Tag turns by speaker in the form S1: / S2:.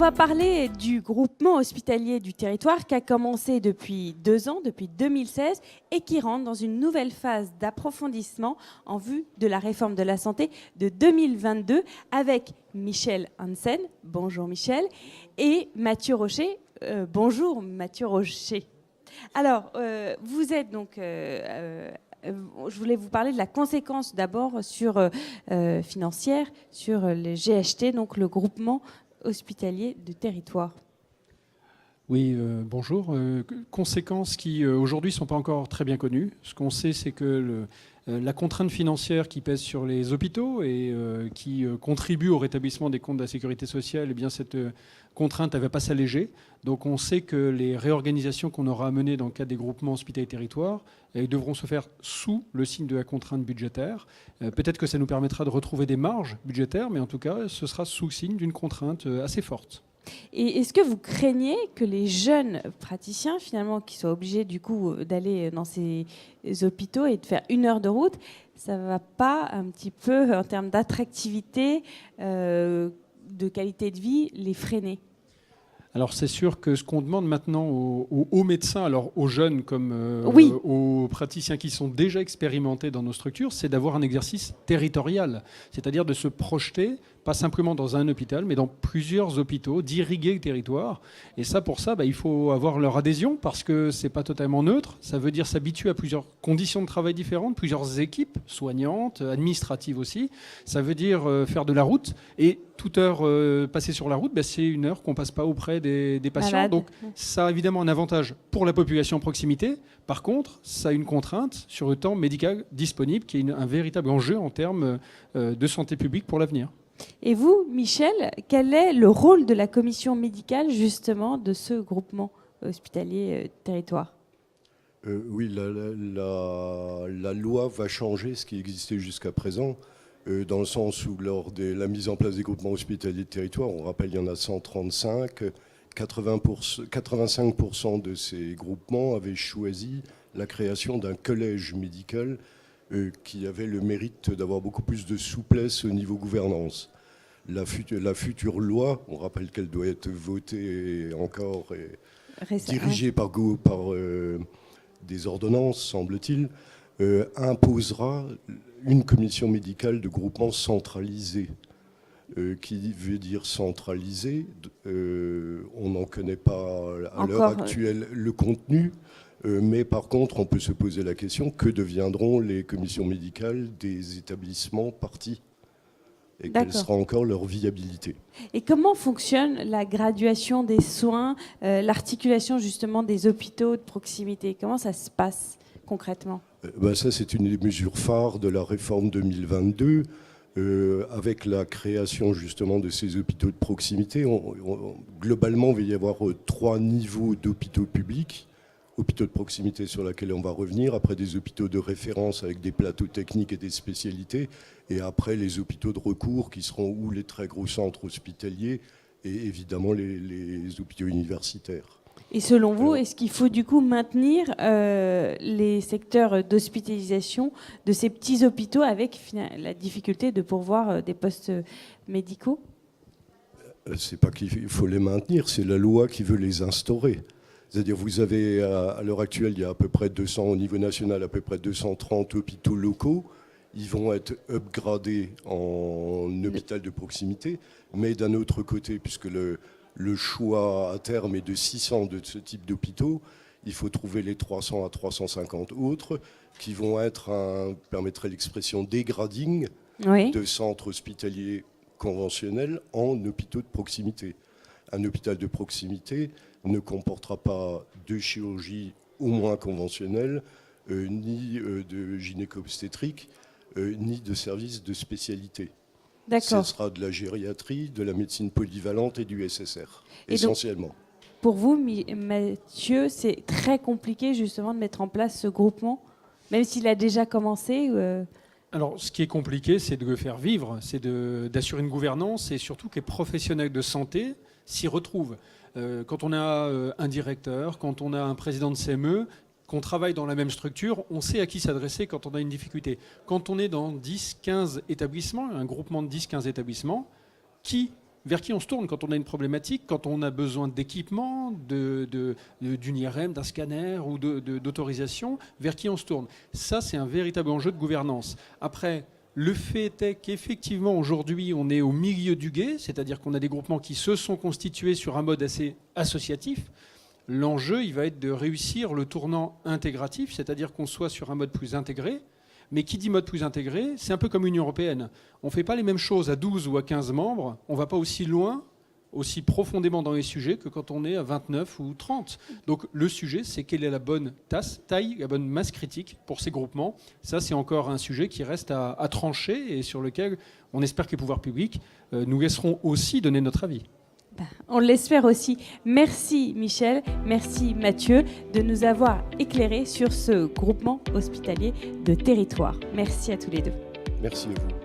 S1: va parler du groupement hospitalier du territoire qui a commencé depuis 2 ans, depuis 2016, et qui rentre dans une nouvelle phase d'approfondissement en vue de la réforme de la santé de 2022 avec Michel Hansen, bonjour Michel, et Mathieu Rocher, bonjour Mathieu Rocher. Alors, vous êtes donc... je voulais vous parler de la conséquence d'abord financière sur les GHT, donc le groupement hospitalier de territoire.
S2: Oui, bonjour. Conséquences qui aujourd'hui ne sont pas encore très bien connues. Ce qu'on sait, c'est que la contrainte financière qui pèse sur les hôpitaux et qui contribue au rétablissement des comptes de la sécurité sociale, eh bien cette contrainte ne va pas s'alléger. Donc on sait que les réorganisations qu'on aura à mener dans le cadre des groupements hospitaliers territoires devront se faire sous le signe de la contrainte budgétaire. Peut-être que ça nous permettra de retrouver des marges budgétaires, mais en tout cas, ce sera sous le signe d'une contrainte assez forte.
S1: Et est-ce que vous craignez que les jeunes praticiens, finalement, qui soient obligés du coup d'aller dans ces hôpitaux et de faire 1 heure de route, ça ne va pas un petit peu, en termes d'attractivité, de qualité de vie, les freiner ?
S2: Alors c'est sûr que ce qu'on demande maintenant aux médecins, alors aux jeunes comme
S1: oui.
S2: aux praticiens qui sont déjà expérimentés dans nos structures, c'est d'avoir un exercice territorial, c'est-à-dire de se projeter, pas simplement dans un hôpital, mais dans plusieurs hôpitaux, d'irriguer le territoire. Et ça, pour ça, il faut avoir leur adhésion parce que c'est pas totalement neutre. Ça veut dire s'habituer à plusieurs conditions de travail différentes, plusieurs équipes soignantes, administratives aussi. Ça veut dire faire de la route. Et toute heure passée sur la route, c'est 1 heure qu'on passe pas auprès des patients.
S1: Malade.
S2: Donc ça a évidemment un avantage pour la population en proximité. Par contre, ça a une contrainte sur le temps médical disponible qui est un véritable enjeu en termes de santé publique pour l'avenir.
S1: Et vous, Michel, quel est le rôle de la commission médicale, justement, de ce groupement hospitalier territoire ?
S3: Oui, la loi va changer ce qui existait jusqu'à présent, dans le sens où, lors de la mise en place des groupements hospitaliers de territoire, on rappelle, il y en a 135, 85% de ces groupements avaient choisi la création d'un collège médical qui avait le mérite d'avoir beaucoup plus de souplesse au niveau gouvernance. La future loi, on rappelle qu'elle doit être votée encore et dirigée par des ordonnances, semble-t-il, imposera une commission médicale de groupement centralisée. Qui veut dire centralisée, on n'en connaît pas à l'heure actuelle le contenu. Mais par contre, on peut se poser la question, que deviendront les commissions médicales des établissements partis ? Et quelle sera encore leur viabilité ?
S1: Et comment fonctionne la graduation des soins, l'articulation justement des hôpitaux de proximité ? Comment ça se passe concrètement ?
S3: Ça, c'est une des mesures phares de la réforme 2022. Avec la création justement de ces hôpitaux de proximité, globalement, il va y avoir 3 niveaux d'hôpitaux publics. Hôpitaux de proximité sur laquelle on va revenir, après des hôpitaux de référence avec des plateaux techniques et des spécialités, et après les hôpitaux de recours qui seront ou les très gros centres hospitaliers et évidemment les hôpitaux universitaires.
S1: Et selon vous, est-ce qu'il faut du coup maintenir les secteurs d'hospitalisation de ces petits hôpitaux avec la difficulté de pourvoir des postes médicaux ?
S3: C'est pas qu'il faut les maintenir, c'est la loi qui veut les instaurer. C'est-à-dire, vous avez, à l'heure actuelle, il y a à peu près 200, au niveau national, à peu près 230 hôpitaux locaux. Ils vont être upgradés en hôpital de proximité. Mais d'un autre côté, puisque le choix à terme est de 600 de ce type d'hôpitaux, il faut trouver les 300 à 350 autres qui vont être, permettrait l'expression, dégrading de centres hospitaliers conventionnels en hôpitaux de proximité. Un hôpital de proximité ne comportera pas de chirurgie au moins conventionnelle, ni de gynéco-obstétrique, ni de services de spécialité.
S1: D'accord.
S3: Ce sera de la gériatrie, de la médecine polyvalente et du SSR, essentiellement.
S1: Donc, pour vous, Mathieu, c'est très compliqué justement de mettre en place ce groupement, même s'il a déjà commencé
S2: Alors, ce qui est compliqué, c'est de le faire vivre, c'est d'assurer une gouvernance et surtout que les professionnels de santé s'y retrouvent. Quand on a un directeur, quand on a un président de CME, qu'on travaille dans la même structure, on sait à qui s'adresser quand on a une difficulté. Quand on est dans 10-15 établissements, un groupement de 10-15 établissements, qui vers qui on se tourne quand on a une problématique, quand on a besoin d'équipement, d'une IRM, d'un scanner ou d'autorisation, vers qui on se tourne. Ça, c'est un véritable enjeu de gouvernance. Après, le fait est qu'effectivement, aujourd'hui, on est au milieu du gué, c'est-à-dire qu'on a des groupements qui se sont constitués sur un mode assez associatif. L'enjeu, il va être de réussir le tournant intégratif, c'est-à-dire qu'on soit sur un mode plus intégré. Mais qui dit mode plus intégré, c'est un peu comme l'Union européenne. On ne fait pas les mêmes choses à 12 ou à 15 membres, on ne va pas aussi loin, aussi profondément dans les sujets que quand on est à 29 ou 30. Donc le sujet, c'est quelle est la bonne taille, la bonne masse critique pour ces groupements. Ça, c'est encore un sujet qui reste à trancher et sur lequel on espère que les pouvoirs publics nous laisseront aussi donner notre avis.
S1: On l'espère aussi. Merci Michel, merci Mathieu de nous avoir éclairés sur ce groupement hospitalier de territoire. Merci à tous les deux.
S3: Merci à vous.